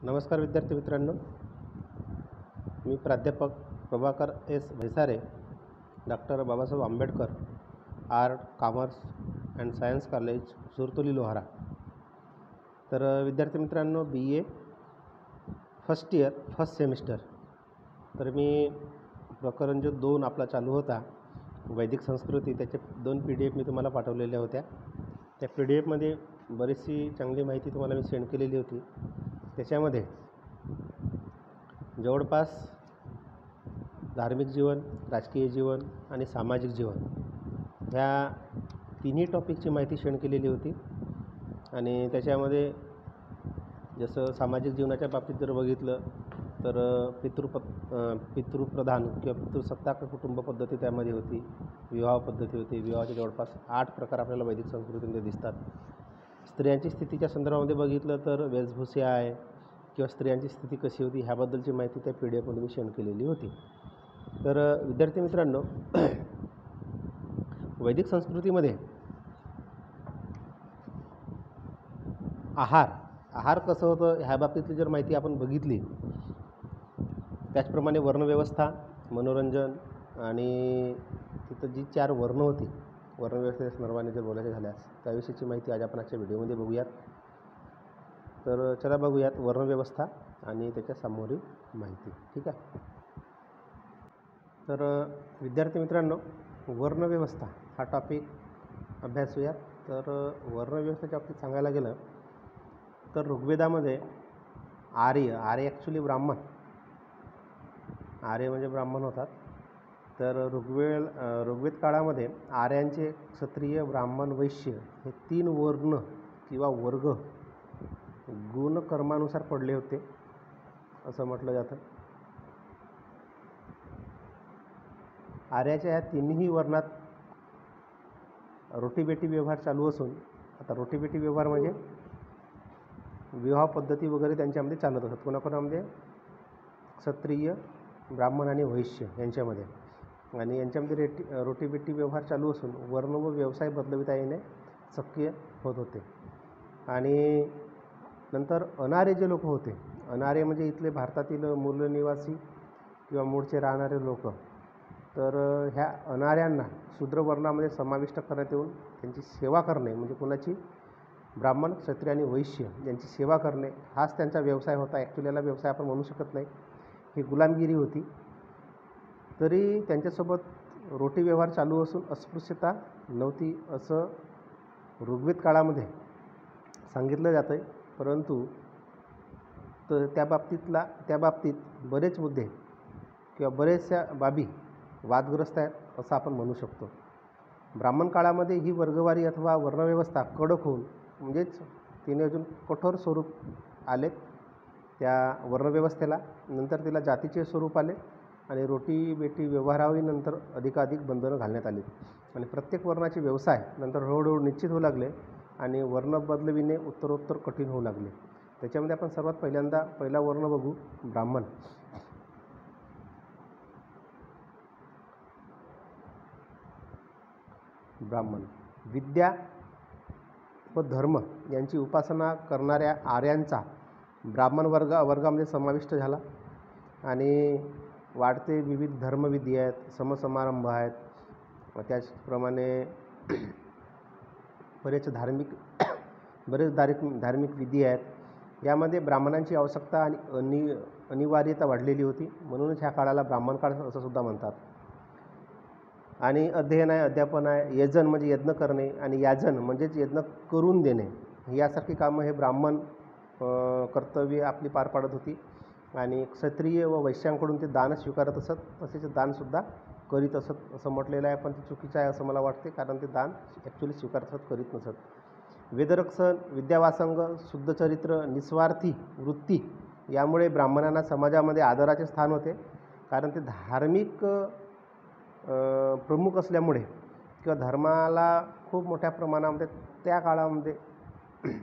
नमस्कार विद्यार्थी मित्रांनो, मी प्राध्यापक Prabhakar S Bhaisare, doctor Babasaheb Ambedkar art, commerce and science college, Surtoli Lohara. तर विद्यार्थी मित्रांनो, BA first year first semester. तर मी प्रकरण जो 2 आपला चालू होता वैदिक संस्कृती, त्याचे 2 PDF मी तुम्हाला पाठवलेल्या होत्या. त्या PDF मध्ये बरीचशी चांगली माहिती तुम्हाला मी सेंड केलेली होती. त्याच्यामध्ये जवळपास धार्मिक जीवन, राजकीय जीवन आणि सामाजिक जीवन ह्या तिन्ही टॉपिकची माहिती सेंड केलेली होती. आणि त्याच्यामध्ये जसं सामाजिक जीवनाच्या बाबतीत जर बघितलं तर पितृप्रधान किंवा पितृसत्ताक कुटुंब पद्धती त्यामध्ये होती, विवाह पद्धती होती. विवाहाचे जवळपास 8 प्रकार आपल्याला वैदिक संस्कृतीमध्ये दिसतात. स्त्रियांची स्थितीच्या संदर्भामध्ये बघितलं तर वेशभूषा आहे किंवा स्त्रियांची स्थिती कशी होती ह्याबद्दलची माहिती त्या PDF मध्ये मी सेंड केलेली होती. तर विद्यार्थी मित्रांनो, वैदिक संस्कृतीमध्ये आहार कसं होतं ह्या बाबतीतली जर माहिती आपण बघितली, त्याचप्रमाणे वर्णव्यवस्था, मनोरंजन आणि तिथं जी 4 वर्ण होती, वर्णव्यवस्थेच्या संदर्भाने जर बोलायचं झाल्यास त्याविषयीची माहिती आज आपण आजच्या व्हिडिओमध्ये बघूयात. तर चला बघूयात वर्णव्यवस्था आणि त्याच्या समोरील माहिती. ठीक आहे. तर विद्यार्थी मित्रांनो, वर्णव्यवस्था हा टॉपिक अभ्यासूयात. तर वर्णव्यवस्थेच्या बाबतीत सांगायला गेलं तर ऋग्वेदामध्ये आर्य ॲक्च्युली ब्राह्मण, आर्य म्हणजे ब्राह्मण होतात. तर ऋग्वेद काळामध्ये आर्यांचे क्षत्रिय, ब्राह्मण, वैश्य हे 3 वर्ण किंवा वर्ग गुणकर्मानुसार पडले होते असं म्हटलं जातं. आर्याच्या ह्या तिन्ही वर्णात रोटीबेटी व्यवहार चालू असून, आता रोटीबेटी व्यवहार म्हणजे विवाह पद्धती वगैरे त्यांच्यामध्ये चालत असतात. कोणाकोणामध्ये? क्षत्रिय, ब्राह्मण आणि वैश्य यांच्यामध्ये. आणि यांच्यामध्ये रोटीबेटी व्यवहार चालू असून वर्ण व व्यवसाय बदलविता येणे शक्य होत होते. आणि नंतर अनार्य जे लोक होते, अनार्य म्हणजे इथले भारतातील मूल निवासी किंवा मूळचे राहणारे लोक, तर ह्या अनार्यांना शूद्र वर्णामध्ये समाविष्ट करण्यात येऊन त्यांची सेवा करणे, म्हणजे कोणाची? ब्राह्मण, क्षत्रिय आणि वैश्य यांची सेवा करणे हाच त्यांचा व्यवसाय होता. ॲक्च्युली याला व्यवसाय आपण म्हणू शकत नाही, ही गुलामगिरी होती. तरी त्यांच्यासोबत रोटी व्यवहार चालू असून अस्पृश्यता नव्हती असं ऋग्वेद काळामध्ये सांगितलं जातं आहे. परंतु त्या बाबतीत बरेच मुद्दे किंवा बरेचशा बाबी वादग्रस्त आहेत असं आपण म्हणू शकतो. ब्राह्मण काळामध्ये ही वर्गवारी अथवा वर्णव्यवस्था कडक होऊन, म्हणजेच तिने अजून कठोर स्वरूप आले त्या वर्णव्यवस्थेला. नंतर तिला जातीचे स्वरूप आले आणि रोटीबेटी व्यवहारावरही नंतर अधिकाधिक बंधनं घालण्यात आली. आणि प्रत्येक वर्णाचे व्यवसाय नंतर हळूहळू निश्चित होऊ लागले आणि वर्ण बदलविणे उत्तरोत्तर कठीण होऊ लागले. त्याच्यामध्ये आपण सर्वात पहिला वर्ण बघू, ब्राह्मण. विद्या व धर्म यांची उपासना करणाऱ्या आर्यांचा ब्राह्मण वर्गामध्ये समाविष्ट झाला. आणि वाढते विविध धर्मविधी आहेत, समसमारंभ आहेत, त्याचप्रमाणे बरेच धार्मिक विधी आहेत. यामध्ये ब्राह्मणांची आवश्यकता आणि अनिवार्यता वाढलेली होती. म्हणूनच ह्या काळाला ब्राह्मण काळ असं सुद्धा म्हणतात. आणि अध्ययन आहे, अध्यापन आहे, यजन म्हणजे यज्ञ करणे आणि याजन म्हणजेच यज्ञ करून देणे, यासारखी कामं हे ब्राह्मण कर्तव्य आपली पार पाडत होती. आणि क्षत्रिय व वैश्यांकडून ते दान स्वीकारत असत, तसेच दानसुद्धा करीत असत असं म्हटलेलं आहे. पण ते चुकीचं आहे असं मला वाटते, कारण ते दान ॲक्च्युली स्वीकारत असत, करीत नसत. वेदरक्षण, विद्यावासंग, शुद्धचरित्र, निस्वार्थी वृत्ती यामुळे ब्राह्मणांना समाजामध्ये आदराचे स्थान होते. कारण ते धार्मिक प्रमुख असल्यामुळे किंवा धर्माला खूप मोठ्या प्रमाणामध्ये त्या काळामध्ये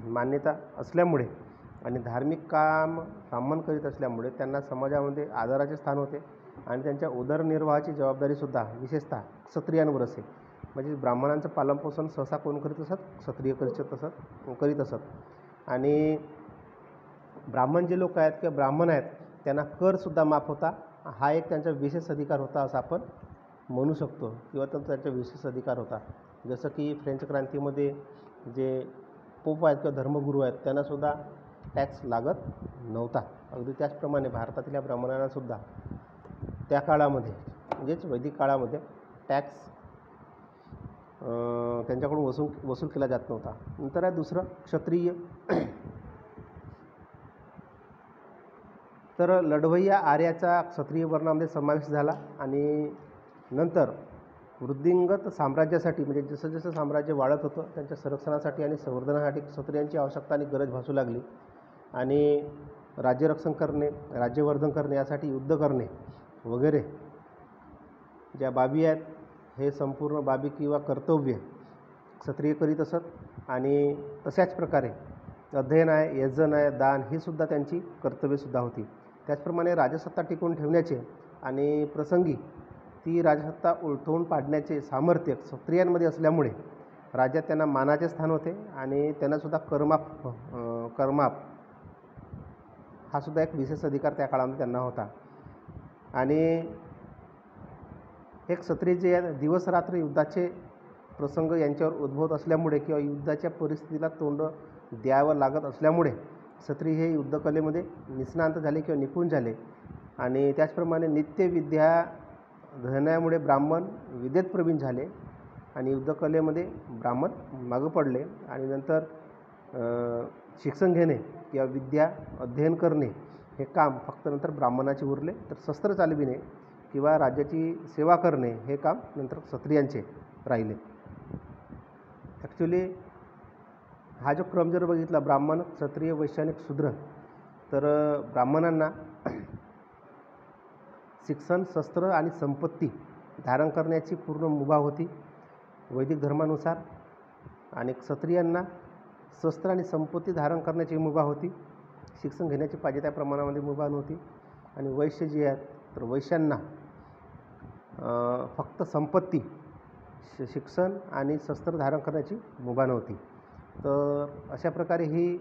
मान्यता असल्यामुळे आणि धार्मिक काम ब्राह्मण करीत असल्यामुळे त्यांना समाजामध्ये आदराचे स्थान होते. आणि त्यांच्या उदरनिर्वाहाची जबाबदारीसुद्धा विशेषतः क्षत्रियांवर असे. म्हणजे ब्राह्मणांचं पालनपोषण सहसा कोण करीत असत? क्षत्रिय करीत असत. आणि ब्राह्मण जे लोक आहेत किंवा ब्राह्मण आहेत त्यांना करसुद्धा माफ होता. हा एक त्यांचा विशेष अधिकार होता असं आपण म्हणू शकतो किंवा तो त्यांचा विशेष अधिकार होता. जसं की फ्रेंच क्रांतीमध्ये जे पोप आहेत किंवा धर्मगुरू आहेत त्यांनासुद्धा टॅक्स लागत नव्हता. अगदी त्याचप्रमाणे भारतातल्या ब्राह्मणांनासुद्धा त्या काळामध्ये म्हणजेच वैदिक काळामध्ये टॅक्स त्यांच्याकडून वसूल केला जात नव्हता. नंतर आहे दुसरं क्षत्रिय. तर लढवय्या आर्याचा क्षत्रिय वर्णामध्ये समावेश झाला आणि नंतर वृद्धिंगत साम्राज्यासाठी म्हणजे जसं जसं साम्राज्य वाढत होतं त्यांच्या संरक्षणासाठी आणि संवर्धनासाठी क्षत्रियांची आवश्यकता आणि गरज भासू लागली आणि राज्यरक्षण करणे, राज्यवर्धन करणे, यासाठी युद्ध करणे वगैरे ज्या बाबी आहेत हे संपूर्ण बाबी किंवा कर्तव्य क्षत्रिय करीत असत. आणि तशाच प्रकारे अध्ययन आहे, यजन आहे, दान ही सुद्धा त्यांची कर्तव्यसुद्धा होती. त्याचप्रमाणे राजसत्ता टिकवून ठेवण्याचे आणि प्रसंगी ती राजसत्ता उलथवून पाडण्याचे सामर्थ्य क्षत्रियांमध्ये असल्यामुळे राज्यात त्यांना मानाचे स्थान होते आणि त्यांनासुद्धा करमाप हा सुद्धा एक विशेष अधिकार त्या काळामध्ये त्यांना होता. आणि हे क्षत्रिय जे आहेत दिवस रात्र युद्धाचे प्रसंग यांच्यावर उद्भवत असल्यामुळे किंवा युद्धाच्या परिस्थितीला तोंड द्यावं लागत असल्यामुळे क्षत्रिय हे युद्धकलेमध्ये निष्णात झाले किंवा निपुण झाले. आणि त्याचप्रमाणे नित्यविद्या धरण्यामुळे ब्राह्मण विद्येत प्रवीण झाले आणि युद्धकलेमध्ये ब्राह्मण मागं पडले. आणि नंतर शिक्षण घेणे किंवा विद्या अध्ययन करणे हे काम फक्त नंतर ब्राह्मणाचे उरले. तर शस्त्र चालविणे किंवा राज्याची सेवा करणे हे काम नंतर क्षत्रियांचे राहिले. ॲक्च्युली हा जो क्रम जर बघितला ब्राह्मण, क्षत्रिय, वैश्य आणि शूद्र, तर ब्राह्मणांना शिक्षण, शस्त्र आणि संपत्ती धारण करण्याची पूर्ण मुभा होती वैदिक धर्मानुसार. आणि क्षत्रियांना शस्त्र आणि संपत्ती धारण करण्याची मुभा होती, शिक्षण घेण्याची पाहिजे त्या प्रमाणामध्ये मुभा नव्हती. आणि वैश्य जे आहेत तर वैश्यांना फक्त संपत्ती, शिक्षण आणि शस्त्र धारण करण्याची मुभा नव्हती. तर अशा प्रकारे ही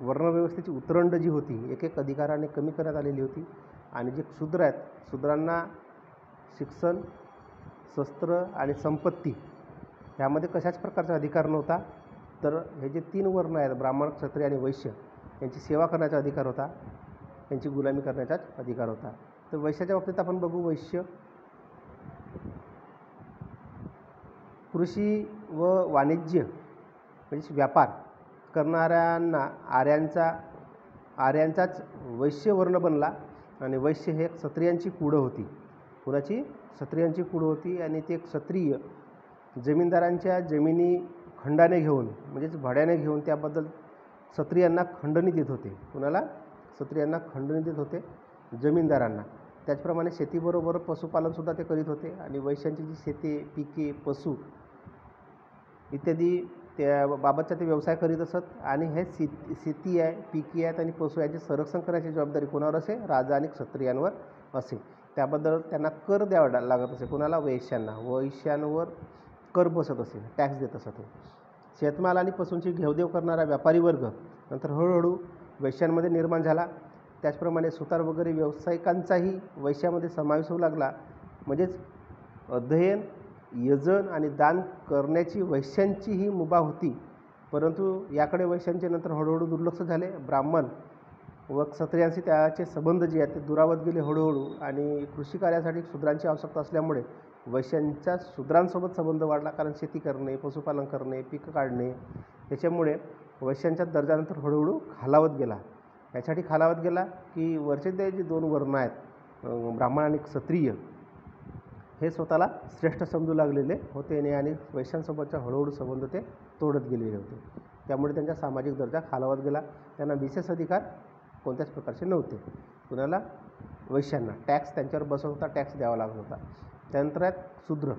वर्णव्यवस्थेची उतरंड जी होती एक एक अधिकाराने कमी करण्यात आलेली होती. आणि जे शूद्र आहेत शूद्रांना शिक्षण, शस्त्र आणि संपत्ती ह्यामध्ये कशाच प्रकारचा अधिकार नव्हता. तर हे जे 3 वर्ण आहेत ब्राह्मण, क्षत्रिय आणि वैश्य यांची सेवा करण्याचा अधिकार होता, यांची गुलामी करण्याचाच अधिकार होता. तर वैश्याच्या बाबतीत आपण बघू. वैश्य कृषी व वाणिज्य म्हणजे व्यापार करणाऱ्यांना आर्यांचाच वैश्य वर्ण बनला. आणि वैश्य हे क्षत्रियांची कुळं होती. कुणाची? क्षत्रियांची कुळं होती. आणि ते क्षत्रिय जमीनदारांच्या जमिनी खंडाने घेऊन म्हणजेच भाड्याने घेऊन त्याबद्दल क्षत्रियांना खंडणी देत होते. कुणाला? क्षत्रियांना खंडणी देत होते, जमीनदारांना. त्याचप्रमाणे शेतीबरोबर पशुपालनसुद्धा ते करीत होते. आणि वैश्यांची जी शेती, पिके, पशु इत्यादी त्या बाबतचा ते व्यवसाय करीत असत. आणि हे शेती आहे, पिके आहेत आणि पशु याचे संरक्षण करण्याची जबाबदारी कोणावर असे? राजा आणि क्षत्रियांवर असे. त्याबद्दल त्यांना कर द्यावा लागत असे. कोणाला? वैश्यांना. वैश्यांवर कर बसत असे, टॅक्स देत असत. शेतमाल आणि पशूंची घेवदेव करणारा व्यापारी वर्ग नंतर हळूहळू वैश्यांमध्ये निर्माण झाला. त्याचप्रमाणे सुतार वगैरे व्यावसायिकांचाही वैश्यामध्ये समावेश होऊ लागला. म्हणजेच अध्ययन, यजन आणि दान करण्याची वैश्यांची ही मुभा होती. परंतु याकडे वैश्यांचे नंतर हळूहळू दुर्लक्ष झाले. ब्राह्मण व क्षत्रियांशी त्याचे संबंध जे आहेत ते दुरावत गेले हळूहळू. आणि कृषी कार्यासाठी शूद्रांची आवश्यकता असल्यामुळे वैश्यांचा शूद्रांसोबत संबंध वाढला. कारण शेती करणे, पशुपालन करणे, पीक काढणे याच्यामुळे वैश्यांचा दर्जा नंतर हळूहळू खालावत गेला. यासाठी खालावत गेला की वरचे ते जे 2 वर्ण आहेत ब्राह्मण आणि क्षत्रिय हे स्वतःला श्रेष्ठ समजू लागलेले होते आणि वैश्यांसोबतचा हळूहळू संबंध ते तोडत गेलेले होते. त्यामुळे त्यांचा सामाजिक दर्जा खालावत गेला. त्यांना विशेष अधिकार कोणत्याच प्रकारचे नव्हते. कुणाला? वैश्यांना. टॅक्स त्यांच्यावर बसत होता, टॅक्स द्यावा लागत होता. त्यानंतर आहेत शूद्र.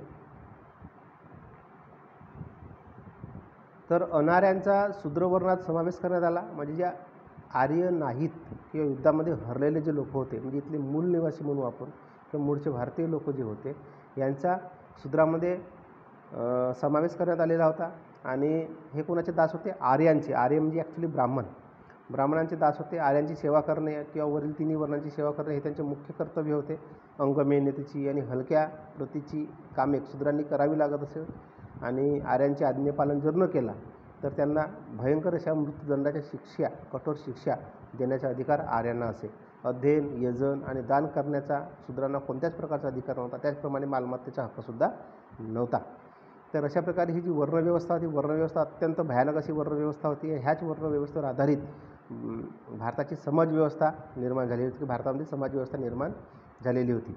तर अनार्यांचा शूद्रवर्णात समावेश करण्यात आला. म्हणजे ज्या आर्य नाहीत किंवा युद्धामध्ये हरलेले जे लोक होते म्हणजे इथले मूल निवासी म्हणू आपण किंवा मूळचे भारतीय लोक जे होते यांचा शूद्रामध्ये समावेश करण्यात आलेला होता. आणि हे कोणाचे दास होते? आर्यांचे. आर्य म्हणजे ॲक्च्युली ब्राह्मण. ब्राह्मणांचे दास होते. आर्यांची सेवा करणे किंवा वरील तिन्ही वर्णांची सेवा करणे हे त्यांचे मुख्य कर्तव्य होते. अंग मेहनतीची आणि हलक्या प्रतीची कामे शूद्रांनी करावी लागत असे आणि आर्यांचे आज्ञापालन जर न केला तर त्यांना भयंकर अशा मृत्यूदंडाच्या शिक्षा, कठोर शिक्षा देण्याचा अधिकार आर्यांना असे. अध्ययन, यजन आणि दान करण्याचा शूद्रांना कोणत्याच प्रकारचा अधिकार नव्हता. त्याचप्रमाणे मालमत्तेचा हक्कसुद्धा नव्हता. तर अशा प्रकारे ही जी वर्णव्यवस्था होती, वर्णव्यवस्था अत्यंत भयानक अशी वर्णव्यवस्था होती. ह्याच वर्णव्यवस्थेवर आधारित भारताची समाजव्यवस्था निर्माण झाली होती, की भारतामध्ये समाजव्यवस्था निर्माण झालेली होती.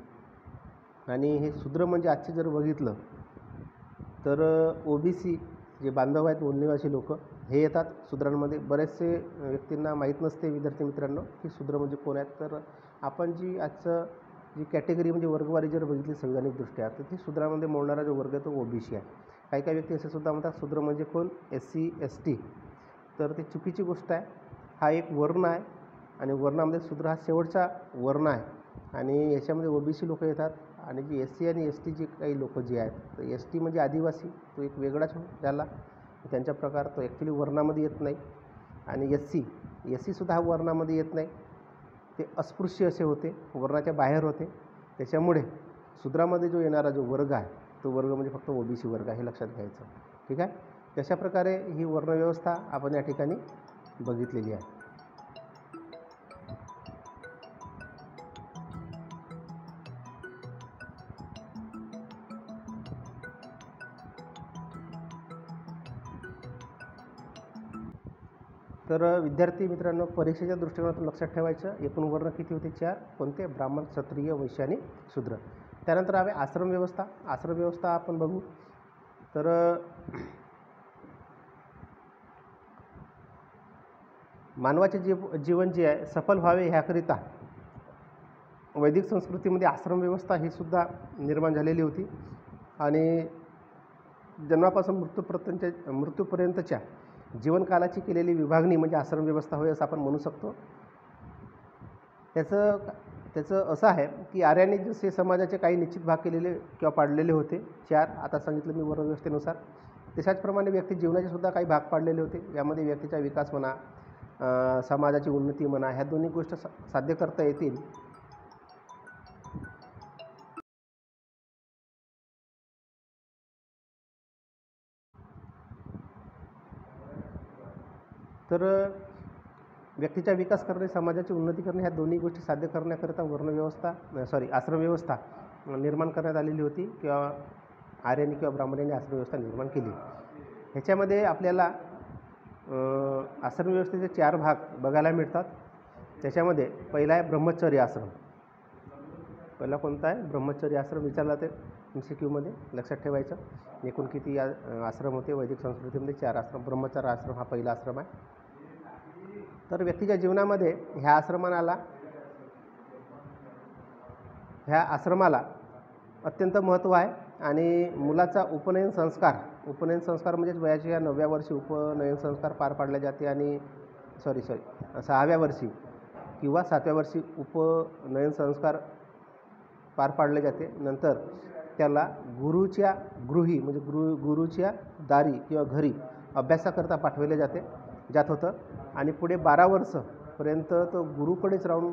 आणि हे शूद्र म्हणजे आजचे जर बघितलं तर OBC जे बांधव आहेत, मूलनिवासी लोक, हे येतात शूद्रांमध्ये. बरेचसे व्यक्तींना माहीत नसते विद्यार्थी मित्रांनो की शूद्र म्हणजे कोण आहेत. तर आपण जी आजचं जी कॅटेगरी म्हणजे वर्गवारी जर बघितली संविधानिकदृष्ट्या तर ती शूद्रामध्ये मोडणारा जो वर्ग आहे तो OBC आहे. काही काही व्यक्ती असे सुद्धा म्हणतात शूद्र म्हणजे कोण, SC ST. तर ती चुकीची गोष्ट आहे. हा एक वर्ण आहे आणि वर्णामध्ये शूद्र हा शेवटचा वर्ण आहे आणि याच्यामध्ये OBC लोक येतात. आणि जी SC आणि ST जी काही लोक जे आहेत, तर ST म्हणजे आदिवासी, तो एक वेगळाच झाला त्यांच्या प्रकार, तो ॲक्च्युली वर्णामध्ये येत नाही. आणि SC सुद्धा हा वर्णामध्ये येत नाही, ते अस्पृश्य असे होते, वर्णाच्या बाहेर होते. त्याच्यामुळे शूद्रामध्ये जो येणारा जो वर्ग आहे तो वर्ग म्हणजे फक्त OBC वर्ग आहे, हे लक्षात घ्यायचं. ठीक आहे. तशा प्रकारे ही वर्णव्यवस्था आपण या ठिकाणी बघितलेली आहे. तर विद्यार्थी मित्रांनो, परीक्षेच्या दृष्टिकोनातून लक्षात ठेवायचं, एकूण वर्ण किती होते, 4. कोणते, ब्राह्मण, क्षत्रिय, वैश्य आणि शूद्र. त्यानंतर आहे आश्रमव्यवस्था. आश्रमव्यवस्था आपण बघू तर मानवाचे जीवन जे आहे सफल व्हावे ह्याकरिता वैदिक संस्कृतीमध्ये आश्रमव्यवस्था ही सुद्धा निर्माण झालेली होती. आणि जन्मापासून मृत्यूपर्यंतच्या जीवनकालाची केलेली विभागणी म्हणजे आश्रमव्यवस्था होय असं आपण म्हणू शकतो. त्याचं असं आहे की आर्यांनी जसे समाजाचे काही निश्चित भाग केलेले किंवा पाडलेले होते 4, आता सांगितलं मी वर्णव्यवस्थेनुसार, तशाचप्रमाणे व्यक्ती जीवनाचे सुद्धा काही भाग पाडलेले होते. यामध्ये व्यक्तीचा विकास म्हणा, समाजाची उन्नती म्हणा, ह्या दोन्ही गोष्टी साध्य करता येतील. तर व्यक्तीचा विकास करणे, समाजाची उन्नती करणे, ह्या दोन्ही गोष्टी साध्य करण्याकरिता आश्रमव्यवस्था निर्माण करण्यात आलेली होती किंवा आर्यांनी किंवा ब्राह्मणांनी आश्रमव्यवस्था निर्माण केली. ह्याच्यामध्ये आपल्याला आश्रमव्यवस्थेचे 4 भाग बघायला मिळतात. त्याच्यामध्ये पहिला आहे ब्रह्मचर्य आश्रम. पहिला कोणता आहे, ब्रह्मचर्य आश्रम विचारला ते MCQमध्ये, लक्षात ठेवायचं. एकूण किती आश्रम होते वैदिक संस्कृतीमध्ये, 4 आश्रम. ब्रह्मचर्य आश्रम हा पहिला आश्रम आहे. तर व्यक्तीच्या जीवनामध्ये ह्या आश्रमाला अत्यंत महत्त्व आहे. आणि मुलाचा उपनयन संस्कार म्हणजेच वयाच्या 9व्या वर्षी उपनयन संस्कार पार पाडले जाते आणि 6व्या वर्षी किंवा 7व्या वर्षी उपनयन संस्कार पार पाडले जाते. नंतर त्याला गुरुच्या गृही म्हणजे गुरुच्या दारी किंवा घरी अभ्यासाकरता पाठवले जात होतं. आणि पुढे 12 वर्षपर्यंत तो गुरुकडेच राहून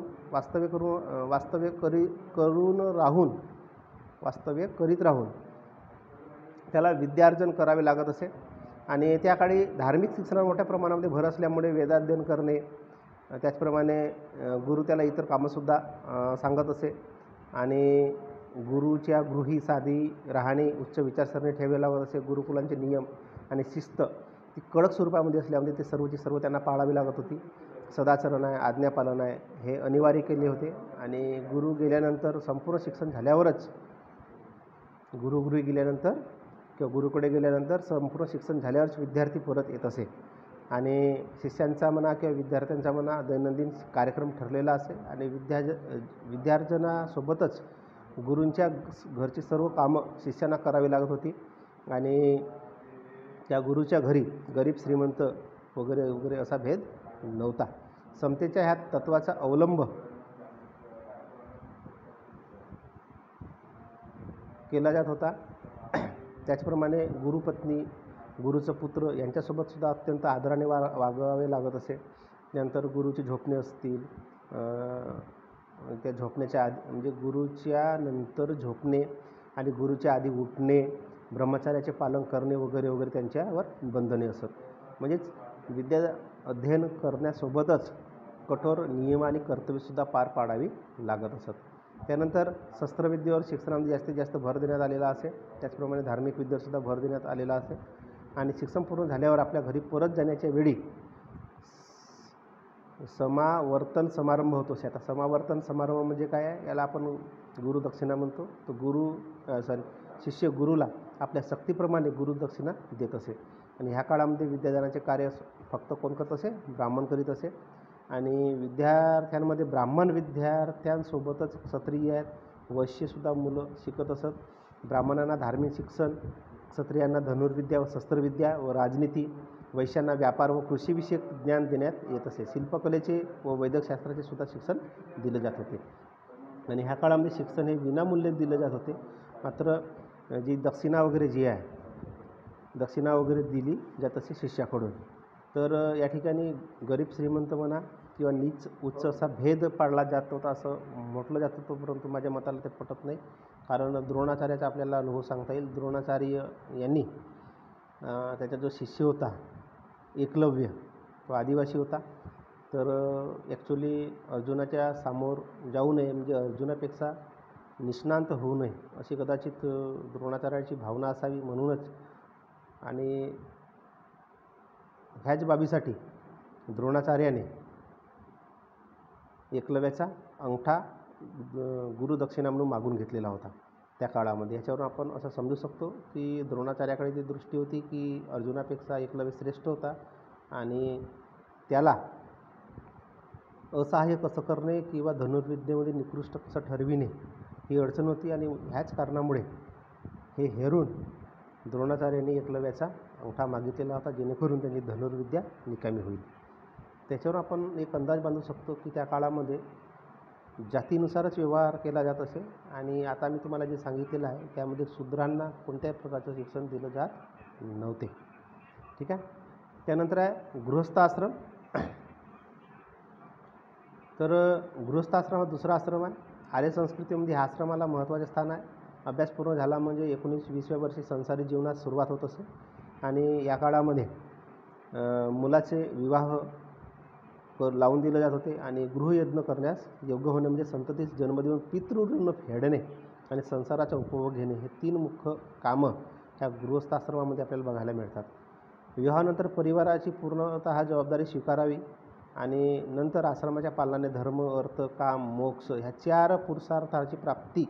वास्तव्य करीत राहून त्याला विद्यार्जन करावे लागत असे. आणि त्या काळी धार्मिक शिक्षणावर मोठ्या प्रमाणामध्ये भर असल्यामुळे वेदाध्ययन करणे, त्याचप्रमाणे गुरु त्याला इतर कामंसुद्धा सांगत असे. आणि गुरुच्या गृही साधी राहणे, उच्च विचारसरणी ठेवावी लागत असे. गुरुकुलांचे नियम आणि शिस्त ती कडक स्वरूपामध्ये असल्यामुळे ते सर्व त्यांना पाळावी लागत होती. सदाचरण आहे, आज्ञापालन आहे, हे अनिवार्य केले होते. आणि गुरु गेल्यानंतर संपूर्ण शिक्षण झाल्यावरच गुरुगृही गेल्यानंतर किंवा गुरुकडे गेल्यानंतर संपूर्ण शिक्षण झाल्यावरच विद्यार्थी परत येत असे. आणि शिष्यांचा म्हणा किंवा विद्यार्थ्यांचा म्हणा दैनंदिन कार्यक्रम ठरलेला असे. आणि विद्यार्जनासोबतच गुरूंच्या घरची सर्व कामं शिष्यांना करावी लागत होती. आणि त्या गुरुच्या घरी गरीब श्रीमंत वगैरे वगैरे असा भेद नव्हता. समतेच्या ह्या तत्त्वाचा अवलंब केला जात होता. त्याचप्रमाणे गुरुपत्नी, गुरुचं पुत्र यांच्यासोबतसुद्धा अत्यंत आदराने वागावे लागत असे. त्यानंतर गुरुचे झोपणे असतील, त्या झोपण्याच्या आधी म्हणजे गुरुच्या नंतर झोपणे आणि गुरुच्या आधी उठणे, ब्रह्मचार्याचे पालन करणे वगैरे वगैरे त्यांच्यावर बंधने असत. म्हणजेच विद्या अध्ययन करण्यासोबतच कठोर नियम आणि कर्तव्यसुद्धा पार पाडावी लागत असत. त्यानंतर शस्त्रविद्येवर शिक्षणामध्ये जास्तीत जास्त भर देण्यात आलेला असे. त्याचप्रमाणे धार्मिक विद्येवरसुद्धा भर देण्यात आलेला असे. आणि शिक्षण पूर्ण झाल्यावर आपल्या घरी परत जाण्याच्या वेळी समावर्तन समारंभ होतो. आता समावर्तन समारंभ म्हणजे काय आहे, याला आपण गुरुदक्षिणा म्हणतो. तो शिष्य गुरुला आपल्या सक्तीप्रमाणे गुरुदक्षिणा देत असे. आणि ह्या काळामध्ये विद्यादानाचे कार्य फक्त कोण करत असे? ब्राह्मण करीत असे. आणि विद्यार्थ्यांमध्ये ब्राह्मण विद्यार्थ्यांसोबतच क्षत्रिय आहेत, वैश्यसुद्धा मुलं शिकत असत. ब्राह्मणांना धार्मिक शिक्षण, क्षत्रियांना धनुर्विद्या व शस्त्रविद्या व राजनीती, वैश्यांना व्यापार व कृषीविषयक ज्ञान देण्यात येत असे. शिल्पकलेचे व वैद्यकशास्त्राचे सुद्धा शिक्षण दिले जात होते. आणि ह्या काळामध्ये शिक्षण हे विनामूल्य दिले जात होते. मात्र जी दक्षिणा वगैरे जी आहे, दक्षिणा वगैरे दिली जात असे शिष्याकडून. तर या ठिकाणी गरीब श्रीमंत म्हणा किंवा नीच उच्च असा भेद पाडला जात होता असं म्हटलं जात होतं. परंतु माझ्या मताला ते पटत नाही. कारण द्रोणाचार्याचा आपल्याला अनुभव सांगता येईल. द्रोणाचार्य यांनी त्याचा जो शिष्य होता एकलव्य, तो आदिवासी होता. तर ॲक्च्युली अर्जुनाच्या समोर जाऊ नये, म्हणजे अर्जुनापेक्षा निष्णांत होऊ नये अशी कदाचित द्रोणाचार्याची भावना असावी. म्हणूनच आणि ह्याच बाबीसाठी द्रोणाचार्याने एकलव्याचा अंगठा गुरुदक्षिणा म्हणून मागून घेतलेला होता त्या काळामध्ये. ह्याच्यावरून आपण असं समजू शकतो की द्रोणाचार्याकडे ती दृष्टी होती की अर्जुनापेक्षा एकलव्य श्रेष्ठ होता आणि त्याला असहाय्य कसं करणे किंवा धनुर्विद्येमध्ये निकृष्ट कसं ठरविणे ही अडचण होती. आणि ह्याच कारणामुळे हे हेरून द्रोणाचार्यांनी एकलव्याचा अंगठा मागितलेला होता, जेणेकरून त्यांची धनुर्विद्या निकामी होईल. त्याच्यावर आपण एक अंदाज बांधू शकतो की त्या काळामध्ये जातीनुसारच व्यवहार केला जात असे. आणि आता मी तुम्हाला जे सांगितलेलं आहे त्यामध्ये शूद्रांना कोणत्याही प्रकारचं शिक्षण दिलं जात नव्हते. ठीक आहे. त्यानंतर आहे गृहस्थ आश्रम. तर गृहस्थ आश्रम हा दुसरा आश्रम आहे. आर्य संस्कृतीमध्ये ह्या आश्रमाला महत्त्वाचे स्थान आहे. अभ्यास पूर्ण झाला म्हणजे 19-20व्या वर्षी संसारी जीवनात सुरुवात होत असे. आणि या काळामध्ये मुलाचे विवाह लावून दिले जात होते. आणि गृहयज्ञ करण्यास योग्य होणे म्हणजे संततीस जन्म देऊन पितृऋण फेडणे आणि संसाराचा उपभोग घेणे हे 3 मुख्य कामं ह्या गृहस्थाश्रमामध्ये आपल्याला बघायला मिळतात. विवाहानंतर परिवाराची पूर्णतः जबाबदारी स्वीकारावी आणि नंतर आश्रमाच्या पालनाने धर्म, अर्थ, काम, मोक्ष ह्या 4 पुरुषार्थाची प्राप्ती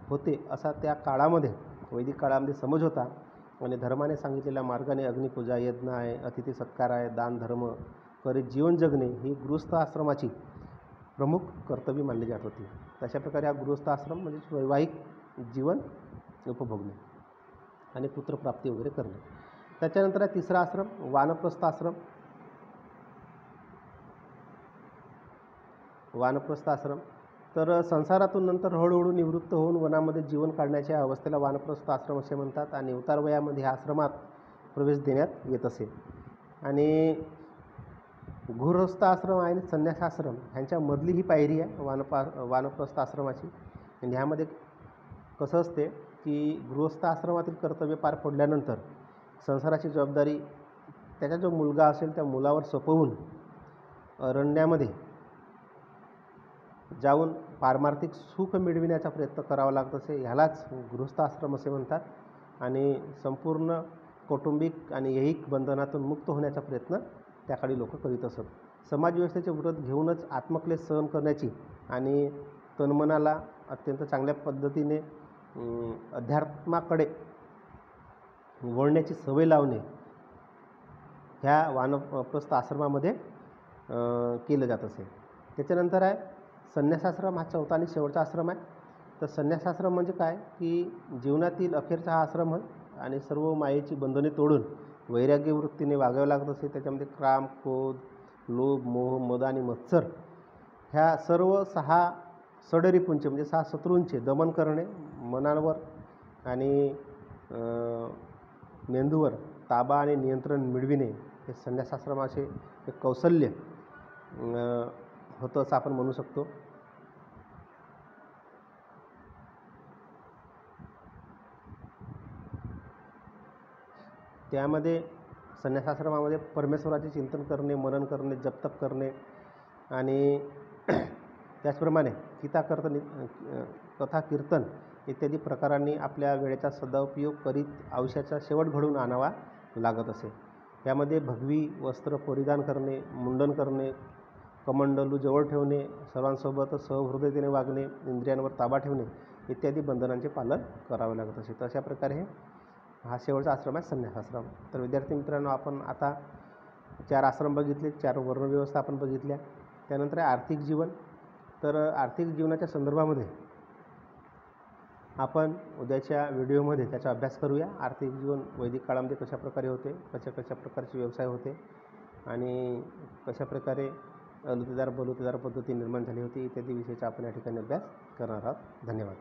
होते असा त्या काळामध्ये, वैदिक काळामध्ये समज होता. आणि धर्माने सांगितलेल्या मार्गाने अग्निपूजा, यज्ञ आहे, अतिथी सत्कार आहे, दान धर्म करीत जीवन जगणे ही गृहस्थ आश्रमाची प्रमुख कर्तव्य मानली जात होती. तशा प्रकारे हा गृहस्थ आश्रम म्हणजे वैवाहिक जीवन उपभोगणे आणि पुत्रप्राप्ती वगैरे करणे. त्याच्यानंतर आहे तिसरा आश्रम वानप्रस्थ आश्रम. वानप्रस्थ आश्रम तर संसारातून नंतर हळूहळू निवृत्त होऊन वनामध्ये जीवन काढण्याच्या अवस्थेला वानप्रस्थ आश्रम असे म्हणतात. आणि उतार वयामध्ये ह्या आश्रमात प्रवेश देण्यात येत असे. आणि गृहस्थ आश्रम आणि संन्यासाश्रम ह्यांच्यामधली ही पायरी आहे वानप्रस्थ आश्रमाची. आणि ह्यामध्ये कसं असते की गृहस्थ आश्रमातील कर्तव्य पार पडल्यानंतर संसाराची जबाबदारी त्याचा जो मुलगा असेल त्या मुलावर सोपवून अरण्यामध्ये जाऊन पारमार्थिक सुख मिळविण्याचा प्रयत्न करावा लागत असे. ह्यालाच गृहस्थ आश्रम असे म्हणतात. आणि संपूर्ण कौटुंबिक आणि ऐहिक बंधनातून मुक्त होण्याचा प्रयत्न त्याकाळी लोक करीत असत. समाजव्यवस्थेचे व्रत घेऊनच आत्मक्लेश सहन करण्याची आणि तन्मनाला अत्यंत चांगल्या पद्धतीने अध्यात्माकडे वळण्याची सवय लावणे ह्या वानप्रस्थ आश्रमामध्ये केलं जात असे. त्याच्यानंतर आहे संन्यासाश्रम. हा चौथा आणि शेवटचा आश्रम आहे. तर संन्यासाश्रम म्हणजे काय की जीवनातील अखेरचा हा आश्रम आहे आणि सर्व मायेची बंधने तोडून वैराग्य वृत्तीने वागावे लागत असे. त्याच्यामध्ये काम, क्रोध, लोभ, मोह, मद आणि मत्सर ह्या सर्व 6 सडरिपूंचे म्हणजे 6 शत्रूंचे दमन करणे, मनावर आणि मेंदूवर ताबा आणि नियंत्रण मिळविणे हे संन्यासाश्रमाचे एक कौशल्य होतं असं आपण म्हणू शकतो. त्यामध्ये संन्यासाश्रमामध्ये परमेश्वराचे चिंतन करणे, मनन करणे, जपतप करणे आणि त्याचप्रमाणे कथा कीर्तन इत्यादी प्रकारांनी आपल्या वेळेचा सदुपयोग करीत आयुष्याचा शेवट घडवून आणावा लागत असे. यामध्ये भगवी वस्त्र परिधान करणे, मुंडन करणे, कमंडलू जवळ ठेवणे, सर्वांसोबत सहृदयतेने वागणे, इंद्रियांवर ताबा ठेवणे इत्यादी बंधनांचे पालन करावे लागत असे. तर अशा प्रकारे हा शेवटचा आश्रम आहे संन्यासाश्रम. तर विद्यार्थी मित्रांनो, आपण आता 4 आश्रम बघितले, 4 वर्णव्यवस्था आपण बघितल्या. त्यानंतर आर्थिक जीवन. तर आर्थिक जीवनाच्या संदर्भामध्ये आपण उद्याच्या व्हिडिओमध्ये त्याचा अभ्यास करूया. आर्थिक जीवन वैदिक काळामध्ये कशाप्रकारे होते, कशा प्रकारचे व्यवसाय होते आणि कशाप्रकारे लुतेदार बलुतेदार पद्धती निर्माण झाली होती इत्यादी विषयाचा आपण या ठिकाणी अभ्यास करणार आहोत. धन्यवाद.